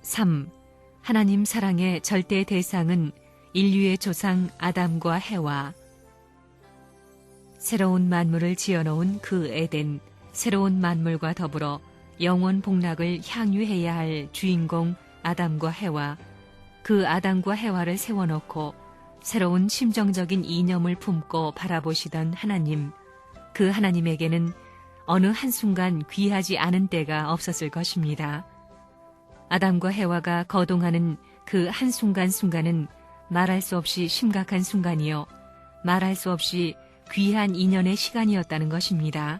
3. 하나님 사랑의 절대 대상은 인류의 조상 아담과 해와. 새로운 만물을 지어놓은 그 에덴, 새로운 만물과 더불어 영원 복락을 향유해야 할 주인공 아담과 해와, 그 아담과 해와를 세워놓고 새로운 심정적인 이념을 품고 바라보시던 하나님, 그 하나님에게는 어느 한순간 귀하지 않은 때가 없었을 것입니다. 아담과 해와가 거동하는 그 한순간순간은 말할 수 없이 심각한 순간이요, 말할 수 없이 귀한 인연의 시간이었다는 것입니다.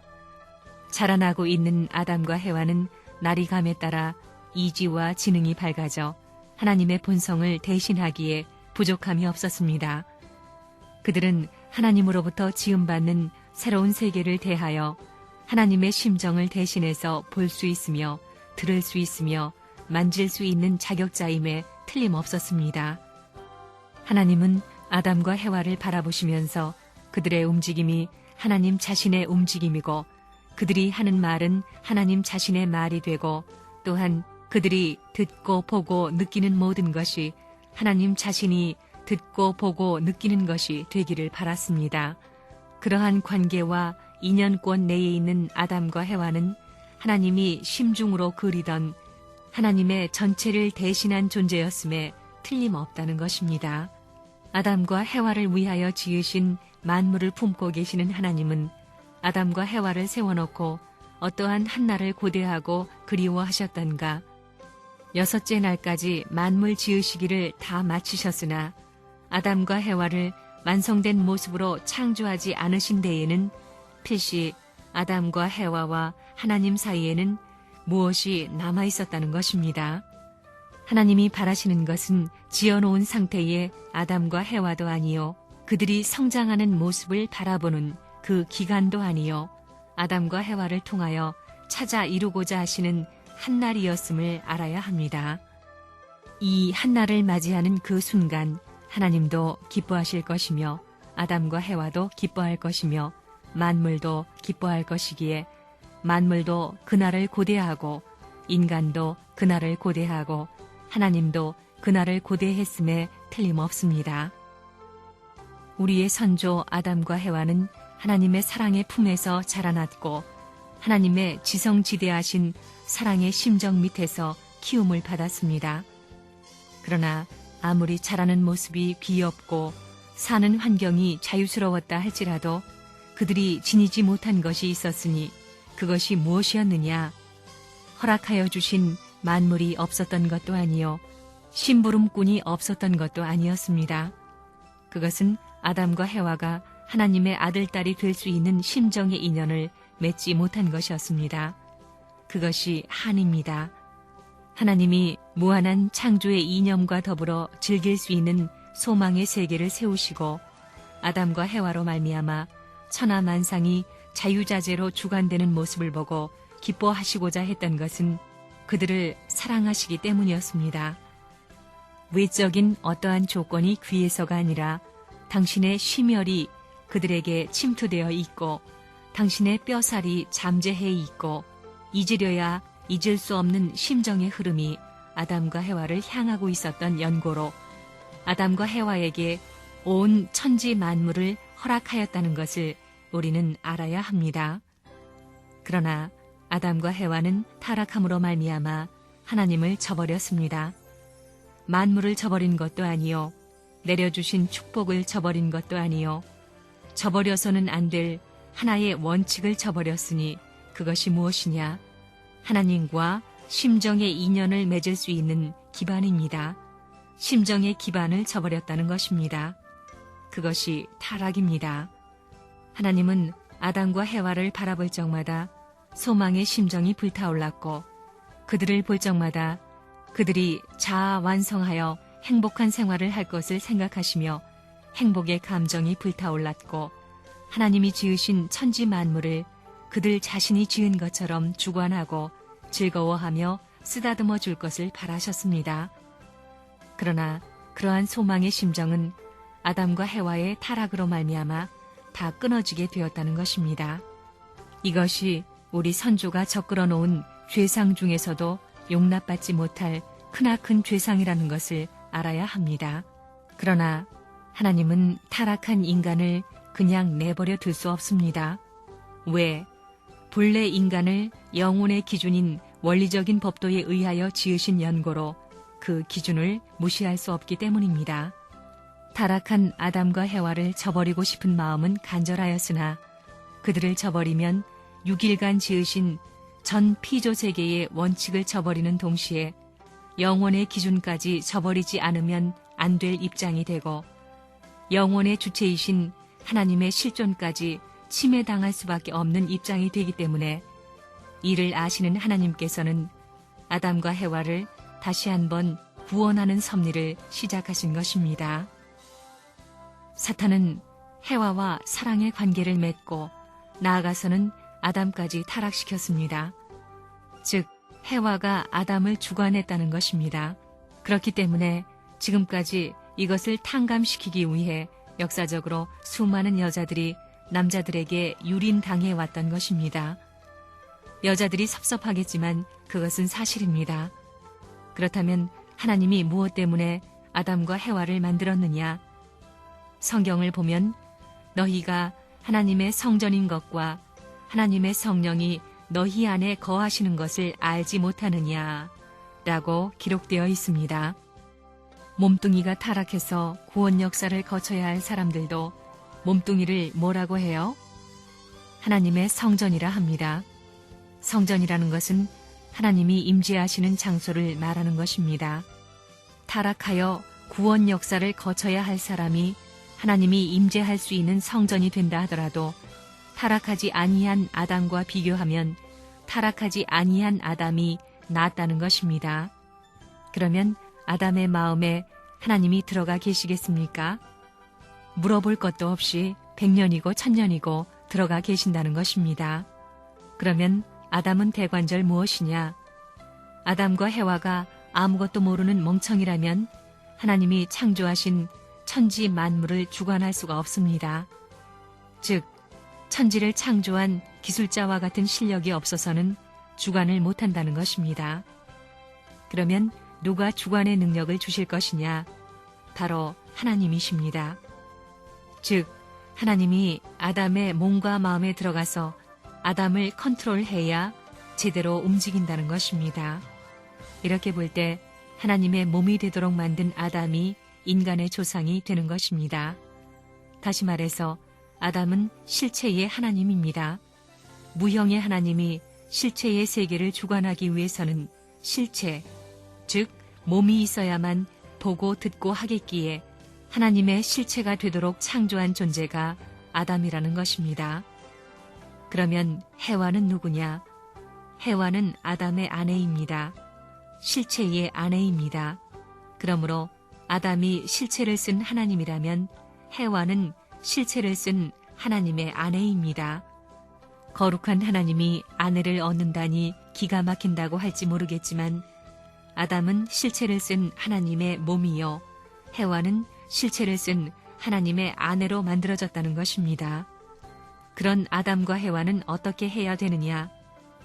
자라나고 있는 아담과 해와는 날이 감에 따라 이지와 지능이 밝아져 하나님의 본성을 대신하기에 부족함이 없었습니다. 그들은 하나님으로부터 지음받는 새로운 세계를 대하여 하나님의 심정을 대신해서 볼 수 있으며 들을 수 있으며 만질 수 있는 자격자임에 틀림없었습니다. 하나님은 아담과 해와를 바라보시면서 그들의 움직임이 하나님 자신의 움직임이고 그들이 하는 말은 하나님 자신의 말이 되고 또한 그들이 듣고 보고 느끼는 모든 것이 하나님 자신이 듣고 보고 느끼는 것이 되기를 바랐습니다. 그러한 관계와 인연권 내에 있는 아담과 해와는 하나님이 심중으로 그리던 하나님의 전체를 대신한 존재였음에 틀림없다는 것입니다. 아담과 해와를 위하여 지으신 만물을 품고 계시는 하나님은 아담과 해와를 세워놓고 어떠한 한날을 고대하고 그리워하셨던가. 6째 날까지 만물 지으시기를 다 마치셨으나 아담과 해와를 완성된 모습으로 창조하지 않으신 데에는 필시 아담과 해와와 하나님 사이에는 무엇이 남아있었다는 것입니다. 하나님이 바라시는 것은 지어놓은 상태의 아담과 해와도 아니요, 그들이 성장하는 모습을 바라보는 그 기간도 아니요, 아담과 해와를 통하여 찾아 이루고자 하시는 한날이었음을 알아야 합니다. 이 한날을 맞이하는 그 순간 하나님도 기뻐하실 것이며 아담과 해와도 기뻐할 것이며 만물도 기뻐할 것이기에 만물도 그날을 고대하고 인간도 그날을 고대하고 하나님도 그날을 고대했음에 틀림없습니다. 우리의 선조 아담과 해와는 하나님의 사랑의 품에서 자라났고 하나님의 지성지대하신 사랑의 심정 밑에서 키움을 받았습니다. 그러나 아무리 자라는 모습이 귀엽고 사는 환경이 자유스러웠다 할지라도 그들이 지니지 못한 것이 있었으니 그것이 무엇이었느냐? 허락하여 주신 만물이 없었던 것도 아니요, 심부름꾼이 없었던 것도 아니었습니다. 그것은 아담과 해와가 하나님의 아들딸이 될 수 있는 심정의 인연을 맺지 못한 것이었습니다. 그것이 한입니다. 하나님이 무한한 창조의 이념과 더불어 즐길 수 있는 소망의 세계를 세우시고 아담과 해와로 말미암아 천하만상이 자유자재로 주관되는 모습을 보고 기뻐하시고자 했던 것은 그들을 사랑하시기 때문이었습니다. 외적인 어떠한 조건이 귀해서가 아니라 당신의 심혈이 그들에게 침투되어 있고 당신의 뼈살이 잠재해 있고 잊으려야 잊을 수 없는 심정의 흐름이 아담과 해와를 향하고 있었던 연고로 아담과 해와에게 온 천지 만물을 허락하였다는 것을 우리는 알아야 합니다. 그러나 아담과 해와는 타락함으로 말미암아 하나님을 저버렸습니다. 만물을 저버린 것도 아니요, 내려주신 축복을 저버린 것도 아니요, 저버려서는 안 될 하나의 원칙을 저버렸으니 그것이 무엇이냐? 하나님과 심정의 인연을 맺을 수 있는 기반입니다. 심정의 기반을 저버렸다는 것입니다. 그것이 타락입니다. 하나님은 아담과 해와를 바라볼 적마다 소망의 심정이 불타올랐고 그들을 볼 적마다 그들이 자아 완성하여 행복한 생활을 할 것을 생각하시며 행복의 감정이 불타올랐고 하나님이 지으신 천지 만물을 그들 자신이 지은 것처럼 주관하고 즐거워하며 쓰다듬어 줄 것을 바라셨습니다. 그러나 그러한 소망의 심정은 아담과 해와의 타락으로 말미암아 다 끊어지게 되었다는 것입니다. 이것이 우리 선조가 적글어 놓은 죄상 중에서도 용납받지 못할 크나큰 죄상이라는 것을 알아야 합니다. 그러나 하나님은 타락한 인간을 그냥 내버려 둘 수 없습니다. 왜? 본래 인간을 영혼의 기준인 원리적인 법도에 의하여 지으신 연고로 그 기준을 무시할 수 없기 때문입니다. 타락한 아담과 해와를 저버리고 싶은 마음은 간절하였으나 그들을 저버리면 6일간 지으신 전 피조 세계의 원칙을 저버리는 동시에 영혼의 기준까지 저버리지 않으면 안 될 입장이 되고 영혼의 주체이신 하나님의 실존까지 침해당할 수밖에 없는 입장이 되기 때문에 이를 아시는 하나님께서는 아담과 해와를 다시 한번 구원하는 섭리를 시작하신 것입니다. 사탄은 해와와 사랑의 관계를 맺고 나아가서는 아담까지 타락시켰습니다. 즉 해와가 아담을 주관했다는 것입니다. 그렇기 때문에 지금까지 이것을 탕감시키기 위해 역사적으로 수많은 여자들이 남자들에게 유린당해 왔던 것입니다. 여자들이 섭섭하겠지만 그것은 사실입니다. 그렇다면 하나님이 무엇 때문에 아담과 해와를 만들었느냐? 성경을 보면 너희가 하나님의 성전인 것과 하나님의 성령이 너희 안에 거하시는 것을 알지 못하느냐? 라고 기록되어 있습니다. 몸뚱이가 타락해서 구원 역사를 거쳐야 할 사람들도 몸뚱이를 뭐라고 해요? 하나님의 성전이라 합니다. 성전이라는 것은 하나님이 임재하시는 장소를 말하는 것입니다. 타락하여 구원 역사를 거쳐야 할 사람이 하나님이 임재할 수 있는 성전이 된다 하더라도 타락하지 아니한 아담과 비교하면 타락하지 아니한 아담이 낫다는 것입니다. 그러면 아담의 마음에 하나님이 들어가 계시겠습니까? 물어볼 것도 없이 100년이고 1000년이고 들어가 계신다는 것입니다. 그러면 아담은 대관절 무엇이냐? 아담과 해와가 아무것도 모르는 멍청이라면 하나님이 창조하신 천지 만물을 주관할 수가 없습니다. 즉, 천지를 창조한 기술자와 같은 실력이 없어서는 주관을 못한다는 것입니다. 그러면 누가 주관의 능력을 주실 것이냐? 바로 하나님이십니다. 즉, 하나님이 아담의 몸과 마음에 들어가서 아담을 컨트롤해야 제대로 움직인다는 것입니다. 이렇게 볼 때 하나님의 몸이 되도록 만든 아담이 인간의 조상이 되는 것입니다. 다시 말해서 아담은 실체의 하나님입니다. 무형의 하나님이 실체의 세계를 주관하기 위해서는 실체, 즉 몸이 있어야만 보고 듣고 하겠기에 하나님의 실체가 되도록 창조한 존재가 아담이라는 것입니다. 그러면 해와는 누구냐? 해와는 아담의 아내입니다. 실체의 아내입니다. 그러므로 아담이 실체를 쓴 하나님이라면 해와는 실체를 쓴 하나님의 아내입니다. 거룩한 하나님이 아내를 얻는다니 기가 막힌다고 할지 모르겠지만 아담은 실체를 쓴 하나님의 몸이요 해와는 실체를 쓴 하나님의 아내로 만들어졌다는 것입니다. 그런 아담과 해와는 어떻게 해야 되느냐?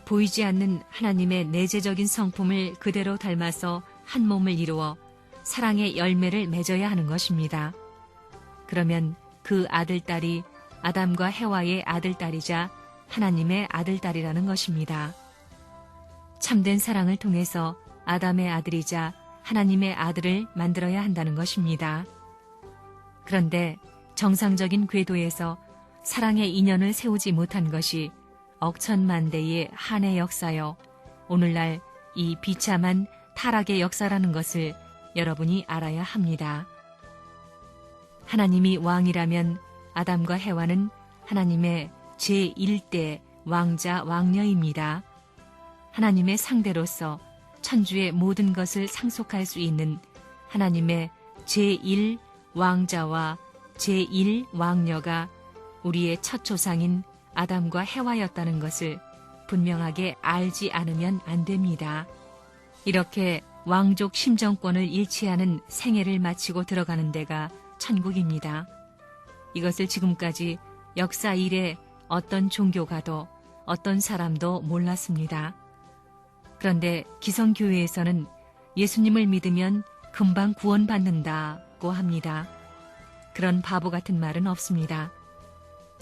보이지 않는 하나님의 내재적인 성품을 그대로 닮아서 한 몸을 이루어 사랑의 열매를 맺어야 하는 것입니다. 그러면 그 아들딸이 아담과 해와의 아들딸이자 하나님의 아들딸이라는 것입니다. 참된 사랑을 통해서 아담의 아들이자 하나님의 아들을 만들어야 한다는 것입니다. 그런데 정상적인 궤도에서 사랑의 인연을 세우지 못한 것이 억천만대의 한의 역사요. 오늘날 이 비참한 타락의 역사라는 것을 여러분이 알아야 합니다. 하나님이 왕이라면 아담과 해와는 하나님의 제1대 왕자 왕녀입니다. 하나님의 상대로서 천주의 모든 것을 상속할 수 있는 하나님의 제1 왕자와 제1 왕녀가 우리의 첫 조상인 아담과 해와였다는 것을 분명하게 알지 않으면 안 됩니다. 이렇게 왕족 심정권을 일치하는 생애를 마치고 들어가는 데가 천국입니다. 이것을 지금까지 역사 이래 어떤 종교가도 어떤 사람도 몰랐습니다. 그런데 기성교회에서는 예수님을 믿으면 금방 구원받는다고 합니다. 그런 바보 같은 말은 없습니다.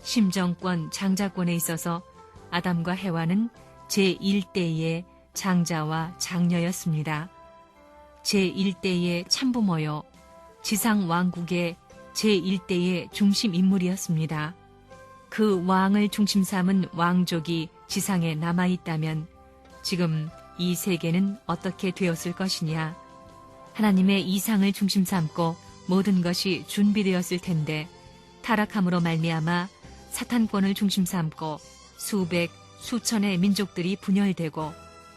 심정권, 장자권에 있어서 아담과 해와는 제1대의 장자와 장녀였습니다. 제1대의 참부모요, 지상 왕국의 제1대의 중심 인물이었습니다. 그 왕을 중심 삼은 왕족이 지상에 남아있다면 지금 이 세계는 어떻게 되었을 것이냐. 하나님의 이상을 중심 삼고 모든 것이 준비되었을 텐데 타락함으로 말미암아 사탄권을 중심 삼고 수백, 수천의 민족들이 분열되고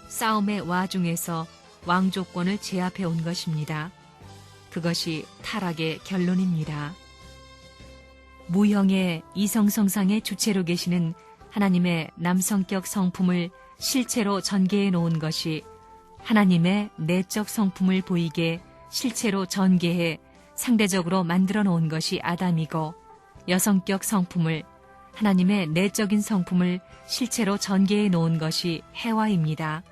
싸움의 와중에서 왕족권을 제압해 온 것입니다. 그것이 타락의 결론입니다. 무형의 이성성상의 주체로 계시는 하나님의 남성격 성품을 실체로 전개해 놓은 것이 하나님의 내적 성품을 보이게 실체로 전개해 상대적으로 만들어 놓은 것이 아담이고, 여성격 성품을, 하나님의 내적인 성품을 실체로 전개해 놓은 것이 해와입니다.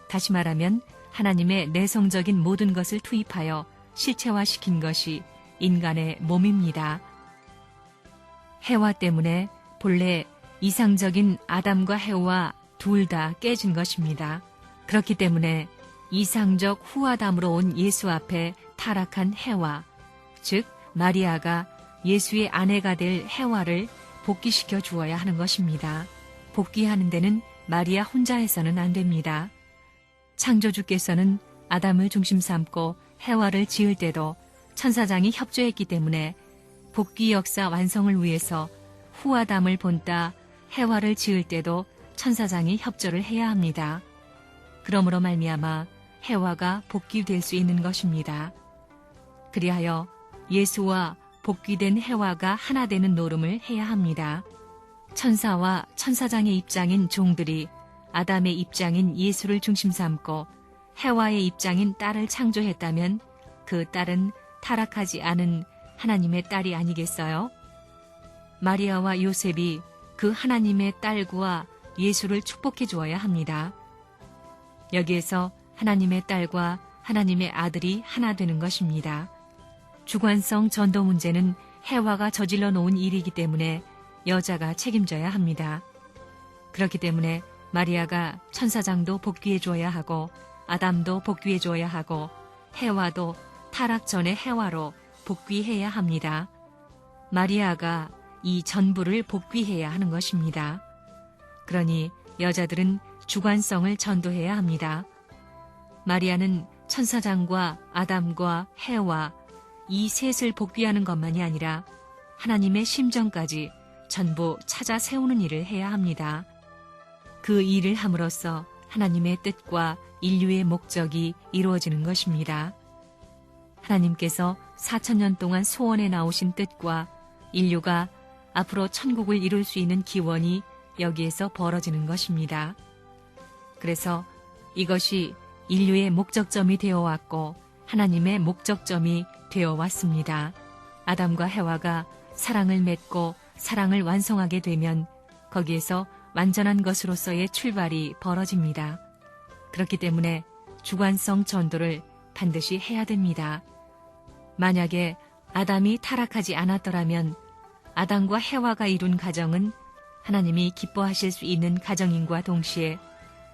다시 말하면 하나님의 내성적인 모든 것을 투입하여 실체화시킨 것이 인간의 몸입니다. 해와 때문에 본래 이상적인 아담과 해와 둘 다 깨진 것입니다. 그렇기 때문에 이상적 후아담으로 온 예수 앞에 타락한 해와, 즉 마리아가 예수의 아내가 될 해와를 복귀시켜 주어야 하는 것입니다. 복귀하는 데는 마리아 혼자 해서는 안 됩니다. 창조주께서는 아담을 중심 삼고 해와를 지을 때도 천사장이 협조했기 때문에 복귀 역사 완성을 위해서 후아담을 본따 해와를 지을 때도 천사장이 협조를 해야 합니다. 그러므로 말미암아 해와가 복귀될 수 있는 것입니다. 그리하여 예수와 복귀된 해와가 하나 되는 노름을 해야 합니다. 천사와 천사장의 입장인 종들이 아담의 입장인 예수를 중심 삼고 해와의 입장인 딸을 창조했다면 그 딸은 타락하지 않은 하나님의 딸이 아니겠어요? 마리아와 요셉이 그 하나님의 딸과 예수를 축복해 주어야 합니다. 여기에서 하나님의 딸과 하나님의 아들이 하나 되는 것입니다. 주관성 전도 문제는 해와가 저질러 놓은 일이기 때문에 여자가 책임져야 합니다. 그렇기 때문에 마리아가 천사장도 복귀해 줘야 하고 아담도 복귀해 줘야 하고 해와도 타락 전의 해와로 복귀해야 합니다. 마리아가 이 전부를 복귀해야 하는 것입니다. 그러니 여자들은 주관성을 전도해야 합니다. 마리아는 천사장과 아담과 해와 이 셋을 복귀하는 것만이 아니라 하나님의 심정까지 전부 찾아 세우는 일을 해야 합니다. 그 일을 함으로써 하나님의 뜻과 인류의 목적이 이루어지는 것입니다. 하나님께서 4000년 동안 소원해 나오신 뜻과 인류가 앞으로 천국을 이룰 수 있는 기원이 여기에서 벌어지는 것입니다. 그래서 이것이 인류의 목적점이 되어왔고 하나님의 목적점이 되어왔습니다. 아담과 해와가 사랑을 맺고 사랑을 완성하게 되면 거기에서 완전한 것으로서의 출발이 벌어집니다. 그렇기 때문에 주관성 전도를 반드시 해야 됩니다. 만약에 아담이 타락하지 않았더라면 아담과 해와가 이룬 가정은 하나님이 기뻐하실 수 있는 가정인과 동시에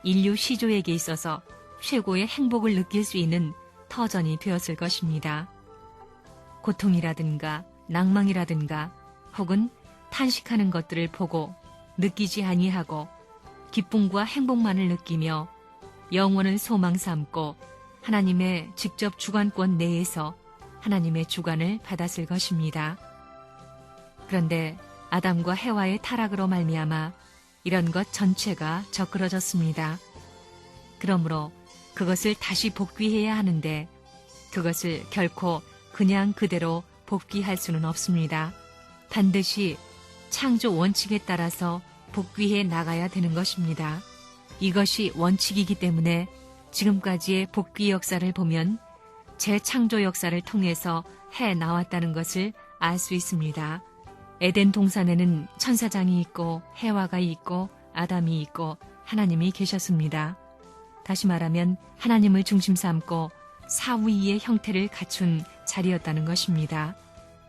인류 시조에게 있어서 최고의 행복을 느낄 수 있는 터전이 되었을 것입니다. 고통이라든가 낭망이라든가 혹은 탄식하는 것들을 보고 느끼지 아니하고 기쁨과 행복만을 느끼며 영원을 소망 삼고 하나님의 직접 주관권 내에서 하나님의 주관을 받았을 것입니다. 그런데 아담과 해와의 타락으로 말미암아 이런 것 전체가 저그러졌습니다. 그러므로 그것을 다시 복귀해야 하는데 그것을 결코 그냥 그대로 복귀할 수는 없습니다. 반드시 창조 원칙에 따라서 복귀해 나가야 되는 것입니다. 이것이 원칙이기 때문에 지금까지의 복귀 역사를 보면 재창조 역사를 통해서 해 나왔다는 것을 알 수 있습니다. 에덴 동산에는 천사장이 있고 해와가 있고 아담이 있고 하나님이 계셨습니다. 다시 말하면 하나님을 중심 삼고 사위의 형태를 갖춘 자리였다는 것입니다.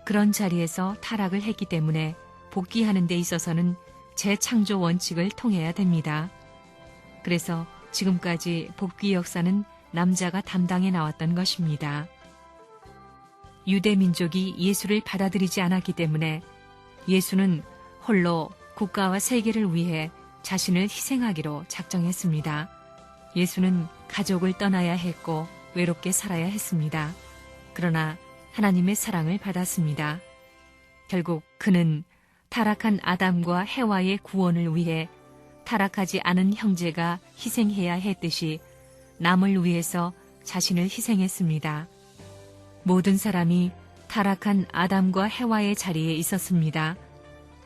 그런 자리에서 타락을 했기 때문에 복귀하는 데 있어서는 재창조 원칙을 통해야 됩니다. 그래서 지금까지 복귀 역사는 남자가 담당해 나왔던 것입니다. 유대 민족이 예수를 받아들이지 않았기 때문에 예수는 홀로 국가와 세계를 위해 자신을 희생하기로 작정했습니다. 예수는 가족을 떠나야 했고 외롭게 살아야 했습니다. 그러나 하나님의 사랑을 받았습니다. 결국 그는 타락한 아담과 해와의 구원을 위해 타락하지 않은 형제가 희생해야 했듯이 남을 위해서 자신을 희생했습니다. 모든 사람이 타락한 아담과 해와의 자리에 있었습니다.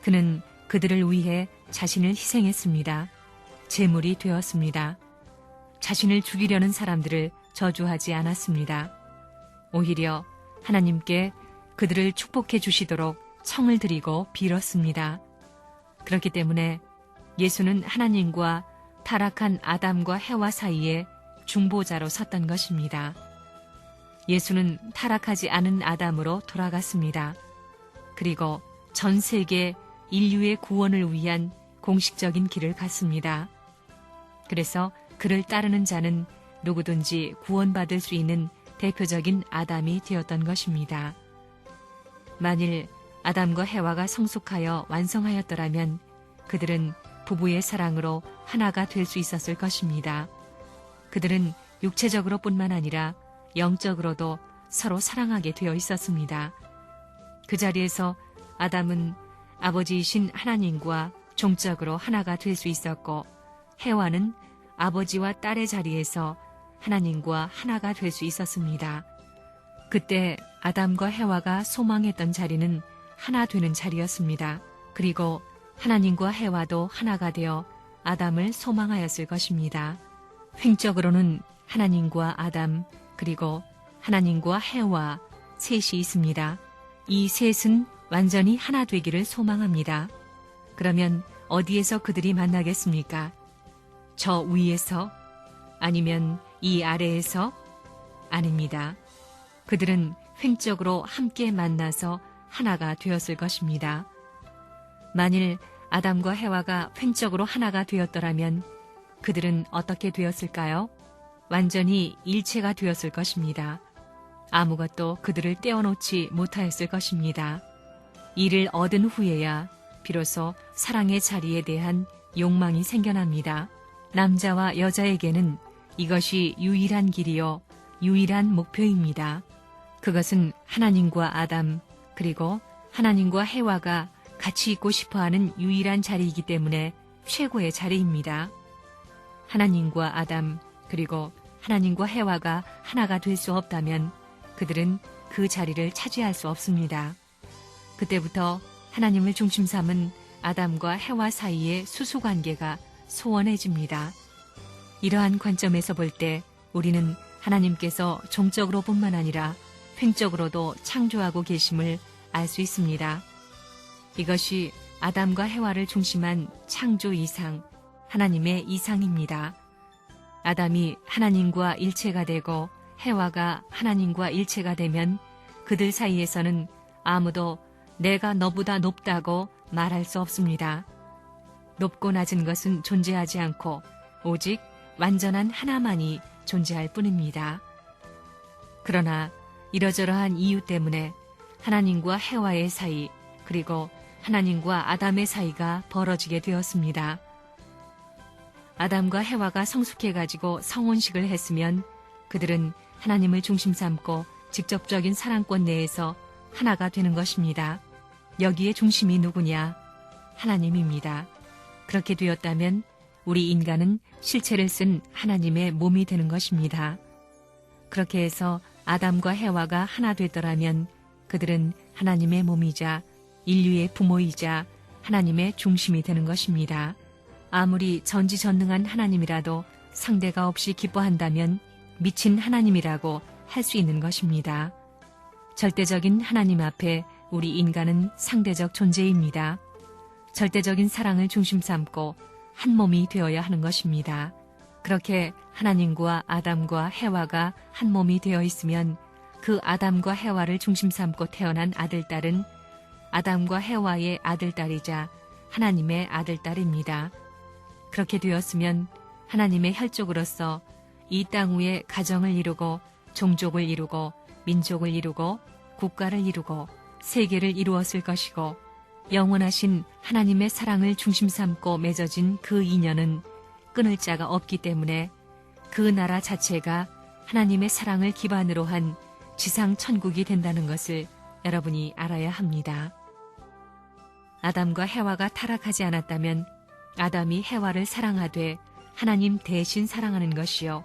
그는 그들을 위해 자신을 희생했습니다. 제물이 되었습니다. 자신을 죽이려는 사람들을 저주하지 않았습니다. 오히려 하나님께 그들을 축복해 주시도록 청을 드리고 빌었습니다. 그렇기 때문에 예수는 하나님과 타락한 아담과 해와 사이에 중보자로 섰던 것입니다. 예수는 타락하지 않은 아담으로 돌아갔습니다. 그리고 전 세계 인류의 구원을 위한 공식적인 길을 갔습니다. 그래서 그를 따르는 자는 누구든지 구원받을 수 있는 대표적인 아담이 되었던 것입니다. 만일 아담과 해와가 성숙하여 완성하였더라면 그들은 부부의 사랑으로 하나가 될 수 있었을 것입니다. 그들은 육체적으로 뿐만 아니라 영적으로도 서로 사랑하게 되어 있었습니다. 그 자리에서 아담은 아버지이신 하나님과 종적으로 하나가 될 수 있었고 해와는 아버지와 딸의 자리에서 하나님과 하나가 될 수 있었습니다. 그때 아담과 해와가 소망했던 자리는 하나 되는 자리였습니다. 그리고 하나님과 해와도 하나가 되어 아담을 소망하였을 것입니다. 횡적으로는 하나님과 아담 그리고 하나님과 해와 셋이 있습니다. 이 셋은 완전히 하나 되기를 소망합니다. 그러면 어디에서 그들이 만나겠습니까? 저 위에서? 아니면 이 아래에서? 아닙니다. 그들은 횡적으로 함께 만나서 하나가 되었을 것입니다. 만일 아담과 해와가 횡적으로 하나가 되었더라면 그들은 어떻게 되었을까요? 완전히 일체가 되었을 것입니다. 아무것도 그들을 떼어놓지 못하였을 것입니다. 이를 얻은 후에야 비로소 사랑의 자리에 대한 욕망이 생겨납니다. 남자와 여자에게는 이것이 유일한 길이요, 유일한 목표입니다. 그것은 하나님과 아담, 그리고 하나님과 해와가 같이 있고 싶어하는 유일한 자리이기 때문에 최고의 자리입니다. 하나님과 아담, 그리고 하나님과 해와가 하나가 될 수 없다면 그들은 그 자리를 차지할 수 없습니다. 그때부터 하나님을 중심 삼은 아담과 해와 사이의 수수관계가 소원해집니다. 이러한 관점에서 볼 때 우리는 하나님께서 종적으로 뿐만 아니라 횡적으로도 창조하고 계심을 알 수 있습니다. 이것이 아담과 해와를 중심한 창조 이상, 하나님의 이상입니다. 아담이 하나님과 일체가 되고 해와가 하나님과 일체가 되면 그들 사이에서는 아무도 내가 너보다 높다고 말할 수 없습니다. 높고 낮은 것은 존재하지 않고 오직 완전한 하나만이 존재할 뿐입니다. 그러나 이러저러한 이유 때문에 하나님과 해와의 사이 그리고 하나님과 아담의 사이가 벌어지게 되었습니다. 아담과 해와가 성숙해가지고 성혼식을 했으면 그들은 하나님을 중심 삼고 직접적인 사랑권 내에서 하나가 되는 것입니다. 여기에 중심이 누구냐? 하나님입니다. 그렇게 되었다면 우리 인간은 실체를 쓴 하나님의 몸이 되는 것입니다. 그렇게 해서 아담과 해와가 하나 되더라면 그들은 하나님의 몸이자 인류의 부모이자 하나님의 중심이 되는 것입니다. 아무리 전지전능한 하나님이라도 상대가 없이 기뻐한다면 미친 하나님이라고 할 수 있는 것입니다. 절대적인 하나님 앞에 우리 인간은 상대적 존재입니다. 절대적인 사랑을 중심 삼고 한 몸이 되어야 하는 것입니다. 그렇게 하나님과 아담과 해와가 한 몸이 되어 있으면 그 아담과 해와를 중심 삼고 태어난 아들딸은 아담과 해와의 아들딸이자 하나님의 아들딸입니다. 그렇게 되었으면 하나님의 혈족으로서 이 땅 위에 가정을 이루고 종족을 이루고 민족을 이루고 국가를 이루고 세계를 이루었을 것이고 영원하신 하나님의 사랑을 중심 삼고 맺어진 그 인연은 끊을 자가 없기 때문에 그 나라 자체가 하나님의 사랑을 기반으로 한 지상 천국이 된다는 것을 여러분이 알아야 합니다. 아담과 해와가 타락하지 않았다면 아담이 해와를 사랑하되 하나님 대신 사랑하는 것이요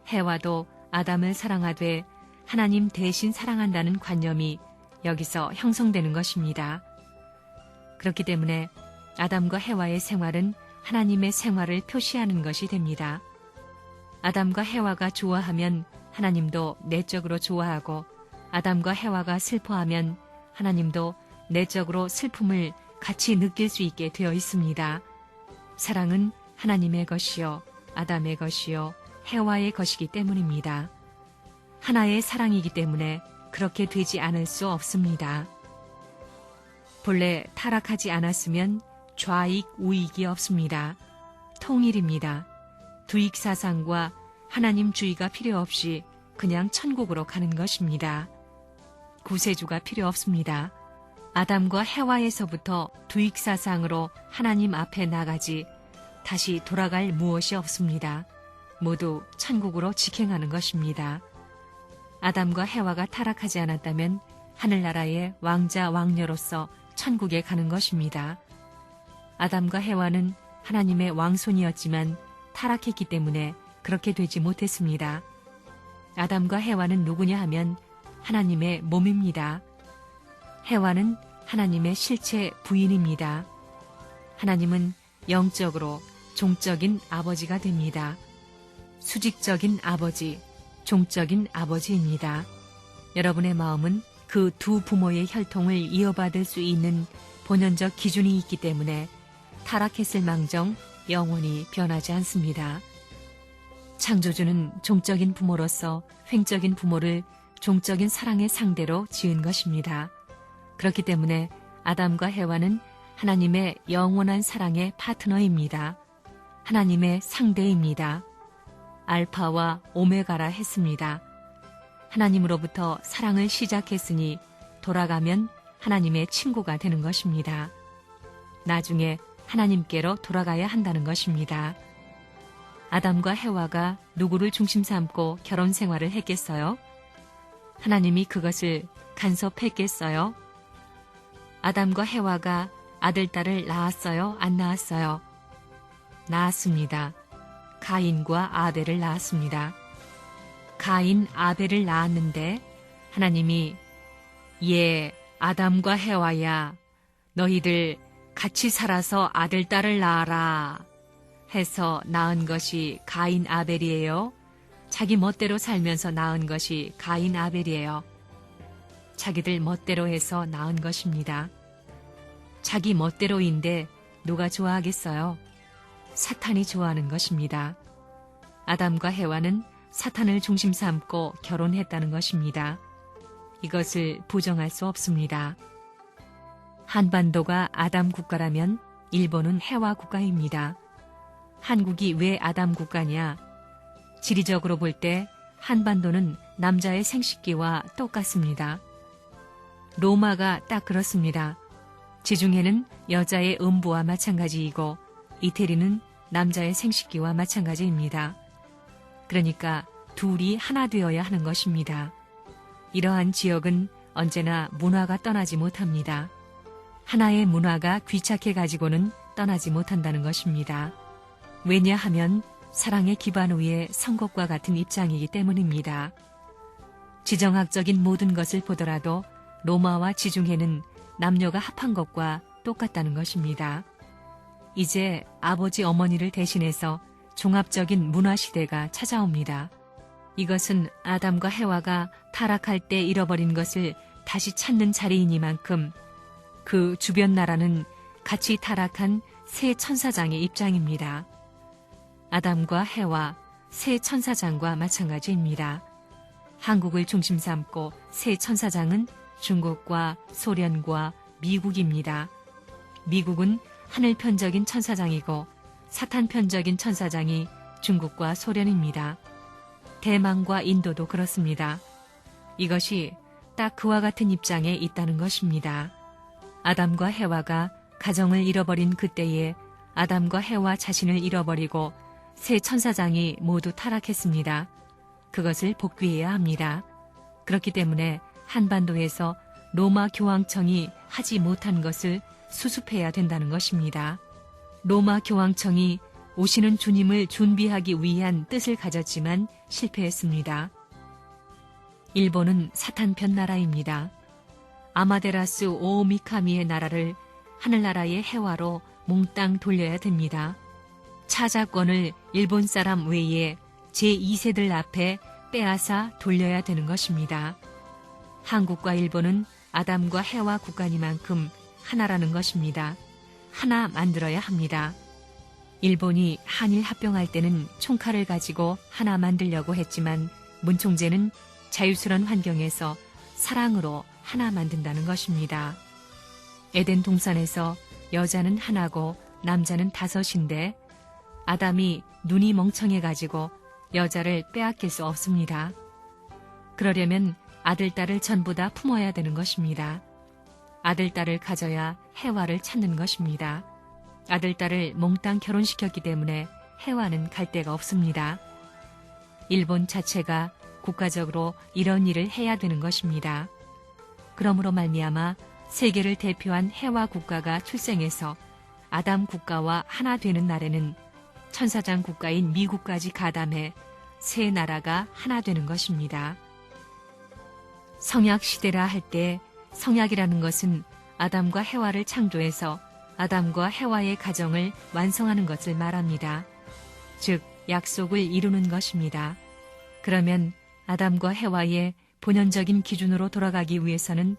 해와도 아담을 사랑하되 하나님 대신 사랑한다는 관념이 여기서 형성되는 것입니다. 그렇기 때문에 아담과 해와의 생활은 하나님의 생활을 표시하는 것이 됩니다. 아담과 해와가 좋아하면 하나님도 내적으로 좋아하고 아담과 해와가 슬퍼하면 하나님도 내적으로 슬픔을 같이 느낄 수 있게 되어 있습니다. 사랑은 하나님의 것이요 아담의 것이요 해와의 것이기 때문입니다. 하나의 사랑이기 때문에 그렇게 되지 않을 수 없습니다. 본래 타락하지 않았으면 좌익 우익이 없습니다. 통일입니다. 두익사상과 하나님주의가 필요 없이 그냥 천국으로 가는 것입니다. 구세주가 필요 없습니다. 아담과 해와에서부터 두익사상으로 하나님 앞에 나가지 다시 돌아갈 무엇이 없습니다. 모두 천국으로 직행하는 것입니다. 아담과 해와가 타락하지 않았다면 하늘나라의 왕자 왕녀로서 천국에 가는 것입니다. 아담과 해와는 하나님의 왕손이었지만 타락했기 때문에 그렇게 되지 못했습니다. 아담과 해와는 누구냐 하면 하나님의 몸입니다. 해와는 하나님의 실체 부인입니다. 하나님은 영적으로 종적인 아버지가 됩니다. 수직적인 아버지, 종적인 아버지입니다. 여러분의 마음은 그 두 부모의 혈통을 이어받을 수 있는 본연적 기준이 있기 때문에 타락했을 망정 영원히 변하지 않습니다. 창조주는 종적인 부모로서 횡적인 부모를 종적인 사랑의 상대로 지은 것입니다. 그렇기 때문에 아담과 해와는 하나님의 영원한 사랑의 파트너입니다. 하나님의 상대입니다. 알파와 오메가라 했습니다. 하나님으로부터 사랑을 시작했으니 돌아가면 하나님의 친구가 되는 것입니다. 나중에 하나님께로 돌아가야 한다는 것입니다. 아담과 해와가 누구를 중심 삼고 결혼 생활을 했겠어요? 하나님이 그것을 간섭했겠어요? 아담과 해와가 아들, 딸을 낳았어요? 안 낳았어요? 낳았습니다. 가인과 아벨을 낳았습니다. 가인, 아벨을 낳았는데 하나님이 아담과 해와야 너희들 같이 살아서 아들, 딸을 낳아라 해서 낳은 것이 가인, 아벨이에요? 자기 멋대로 살면서 낳은 것이 가인, 아벨이에요? 자기들 멋대로 해서 낳은 것입니다. 자기 멋대로인데 누가 좋아하겠어요? 사탄이 좋아하는 것입니다. 아담과 해와는 사탄을 중심 삼고 결혼했다는 것입니다. 이것을 부정할 수 없습니다. 한반도가 아담 국가라면 일본은 해와 국가입니다. 한국이 왜 아담 국가냐? 지리적으로 볼 때 한반도는 남자의 생식기와 똑같습니다. 로마가 딱 그렇습니다. 지중해는 여자의 음부와 마찬가지이고 이태리는 남자의 생식기와 마찬가지입니다. 그러니까 둘이 하나 되어야 하는 것입니다. 이러한 지역은 언제나 문화가 떠나지 못합니다. 하나의 문화가 귀착해 가지고는 떠나지 못한다는 것입니다. 왜냐하면 사랑의 기반 위에 선 것과 같은 입장이기 때문입니다. 지정학적인 모든 것을 보더라도 로마와 지중해는 남녀가 합한 것과 똑같다는 것입니다. 이제 아버지 어머니를 대신해서 종합적인 문화시대가 찾아옵니다. 이것은 아담과 해와가 타락할 때 잃어버린 것을 다시 찾는 자리이니만큼 그 주변 나라는 같이 타락한 새 천사장의 입장입니다. 아담과 해와 새 천사장과 마찬가지입니다. 한국을 중심 삼고 새 천사장은 중국과 소련과 미국입니다. 미국은 하늘편적인 천사장이고 사탄편적인 천사장이 중국과 소련입니다. 대만과 인도도 그렇습니다. 이것이 딱 그와 같은 입장에 있다는 것입니다. 아담과 해와가 가정을 잃어버린 그때에 아담과 해와 자신을 잃어버리고 새 천사장이 모두 타락했습니다. 그것을 복귀해야 합니다. 그렇기 때문에 한반도에서 로마 교황청이 하지 못한 것을 수습해야 된다는 것입니다. 로마 교황청이 오시는 주님을 준비하기 위한 뜻을 가졌지만 실패했습니다. 일본은 사탄편 나라입니다. 아마데라스 오오미카미의 나라를 하늘나라의 해와로 몽땅 돌려야 됩니다. 차자권을 일본 사람 외에 제2세들 앞에 빼앗아 돌려야 되는 것입니다. 한국과 일본은 아담과 해와 국가니만큼 하나라는 것입니다. 하나 만들어야 합니다. 일본이 한일 합병할 때는 총칼을 가지고 하나 만들려고 했지만 문총재는 자유스러운 환경에서 사랑으로 하나 만든다는 것입니다. 에덴 동산에서 여자는 하나고 남자는 5인데 아담이 눈이 멍청해가지고 여자를 빼앗길 수 없습니다. 그러려면 아들, 딸을 전부 다 품어야 되는 것입니다. 아들, 딸을 가져야 해와를 찾는 것입니다. 아들, 딸을 몽땅 결혼시켰기 때문에 해와는 갈 데가 없습니다. 일본 자체가 국가적으로 이런 일을 해야 되는 것입니다. 그러므로 말미암아 세계를 대표한 해와 국가가 출생해서 아담 국가와 하나 되는 날에는 천사장 국가인 미국까지 가담해 세 나라가 하나 되는 것입니다. 성약 시대라 할 때 성약이라는 것은 아담과 해와를 창조해서 아담과 해와의 가정을 완성하는 것을 말합니다. 즉 약속을 이루는 것입니다. 그러면 아담과 해와의 본연적인 기준으로 돌아가기 위해서는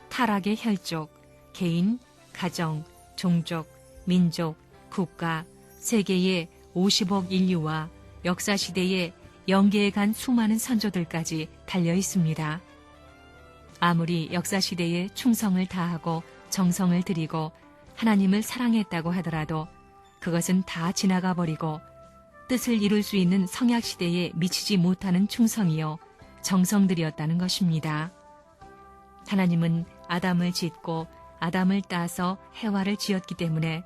타락의 혈족, 개인, 가정, 종족, 민족, 국가, 세계의 50억 인류와 역사시대의 영계에 간 수많은 선조들까지 달려 있습니다. 아무리 역사시대에 충성을 다하고 정성을 들이고 하나님을 사랑했다고 하더라도 그것은 다 지나가 버리고 뜻을 이룰 수 있는 성약시대에 미치지 못하는 충성이요 정성들이었다는 것입니다. 하나님은 아담을 짓고 아담을 따서 해와를 지었기 때문에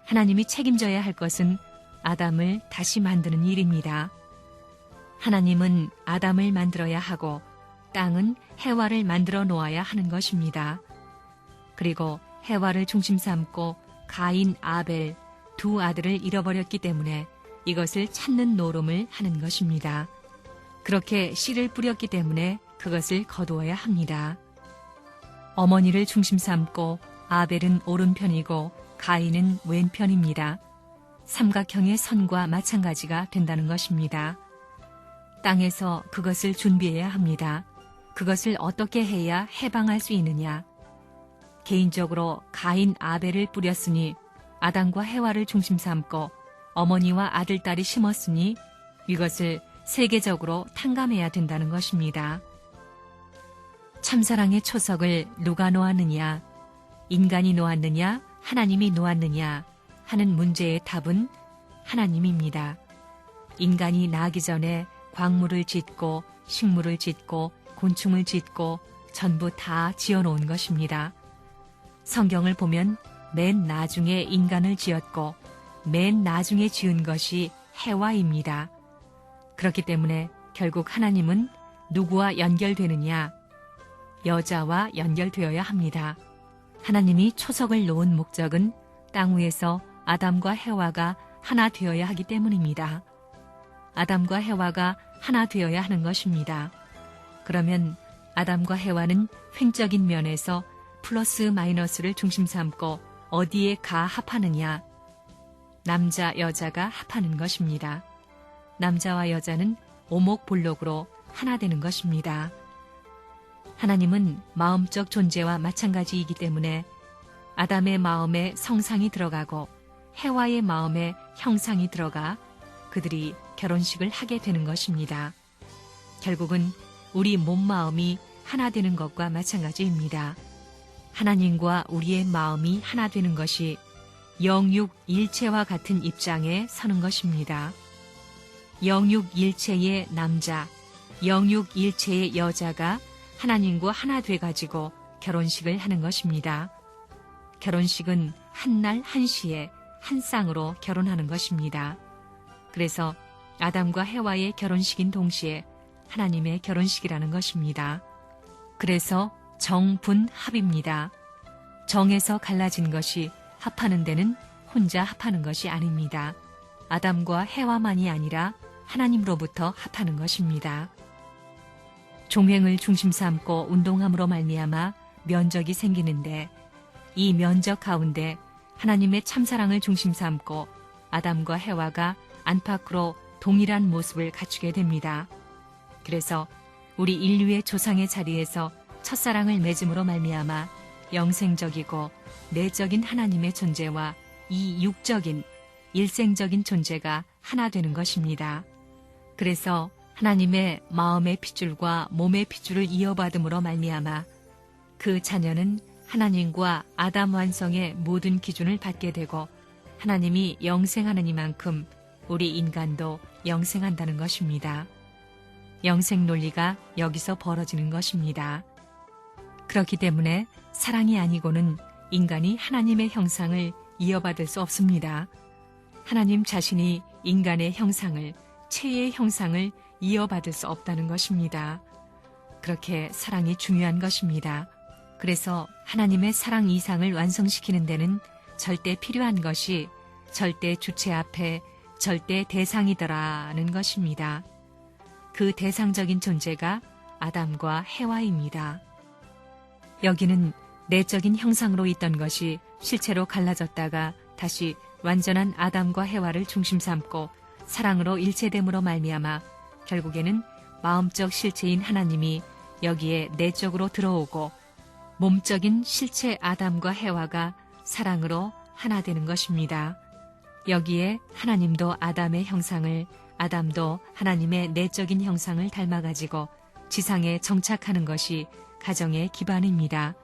하나님이 책임져야 할 것은 아담을 다시 만드는 일입니다. 하나님은 아담을 만들어야 하고 땅은 해와를 만들어 놓아야 하는 것입니다. 그리고 해와를 중심 삼고 가인, 아벨 두 아들을 잃어버렸기 때문에 이것을 찾는 노름을 하는 것입니다. 그렇게 씨를 뿌렸기 때문에 그것을 거두어야 합니다. 어머니를 중심 삼고 아벨은 오른편이고 가인은 왼편입니다. 삼각형의 선과 마찬가지가 된다는 것입니다. 땅에서 그것을 준비해야 합니다. 그것을 어떻게 해야 해방할 수 있느냐? 개인적으로 가인 아벨을 뿌렸으니 아담과 해와를 중심 삼고 어머니와 아들, 딸이 심었으니 이것을 세계적으로 탕감해야 된다는 것입니다. 참사랑의 초석을 누가 놓았느냐? 인간이 놓았느냐? 하나님이 놓았느냐? 하는 문제의 답은 하나님입니다. 인간이 나기 전에 광물을 짓고 식물을 짓고 곤충을 짓고 전부 다 지어놓은 것입니다. 성경을 보면 맨 나중에 인간을 지었고 맨 나중에 지은 것이 해와입니다. 그렇기 때문에 결국 하나님은 누구와 연결되느냐? 여자와 연결되어야 합니다. 하나님이 초석을 놓은 목적은 땅 위에서 아담과 해와가 하나 되어야 하기 때문입니다. 아담과 해와가 하나 되어야 하는 것입니다. 그러면 아담과 해와는 횡적인 면에서 플러스 마이너스를 중심 삼고 어디에 합하느냐? 남자, 여자가 합하는 것입니다. 남자와 여자는 오목볼록으로 하나 되는 것입니다. 하나님은 마음적 존재와 마찬가지이기 때문에 아담의 마음에 성상이 들어가고 해와의 마음에 형상이 들어가 그들이 결혼식을 하게 되는 것입니다. 결국은 우리 몸마음이 하나 되는 것과 마찬가지입니다. 하나님과 우리의 마음이 하나 되는 것이 영육일체와 같은 입장에 서는 것입니다. 영육일체의 남자, 영육일체의 여자가 하나님과 하나 돼가지고 결혼식을 하는 것입니다. 결혼식은 한날 한시에 한 쌍으로 결혼하는 것입니다. 그래서 아담과 해와의 결혼식인 동시에 하나님의 결혼식이라는 것입니다. 그래서 정분합입니다. 정에서 갈라진 것이 합하는 데는 혼자 합하는 것이 아닙니다. 아담과 해와만이 아니라 하나님으로부터 합하는 것입니다. 종횡을 중심 삼고 운동함으로 말미암아 면적이 생기는데 이 면적 가운데 하나님의 참사랑을 중심 삼고 아담과 해와가 안팎으로 동일한 모습을 갖추게 됩니다. 그래서 우리 인류의 조상의 자리에서 첫사랑을 맺음으로 말미암아 영생적이고 내적인 하나님의 존재와 이 육적인 일생적인 존재가 하나 되는 것입니다. 그래서 하나님의 마음의 핏줄과 몸의 핏줄을 이어받음으로 말미암아 그 자녀는 하나님과 아담 완성의 모든 기준을 받게 되고 하나님이 영생하는 이만큼 우리 인간도 영생한다는 것입니다. 영생 논리가 여기서 벌어지는 것입니다. 그렇기 때문에 사랑이 아니고는 인간이 하나님의 형상을 이어받을 수 없습니다. 하나님 자신이 인간의 형상을, 체의 형상을 이어받을 수 없다는 것입니다. 그렇게 사랑이 중요한 것입니다. 그래서 하나님의 사랑 이상을 완성시키는 데는 절대 필요한 것이 절대 주체 앞에 절대 대상이더라는 것입니다. 그 대상적인 존재가 아담과 해와입니다. 여기는 내적인 형상으로 있던 것이 실체로 갈라졌다가 다시 완전한 아담과 해와를 중심 삼고 사랑으로 일체됨으로 말미암아 결국에는 마음적 실체인 하나님이 여기에 내적으로 들어오고 몸적인 실체 아담과 해와가 사랑으로 하나 되는 것입니다. 여기에 하나님도 아담의 형상을, 아담도 하나님의 내적인 형상을 닮아가지고 지상에 정착하는 것이 가정의 기반입니다.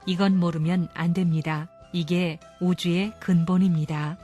이건 모르면 안 됩니다. 이게 우주의 근본입니다.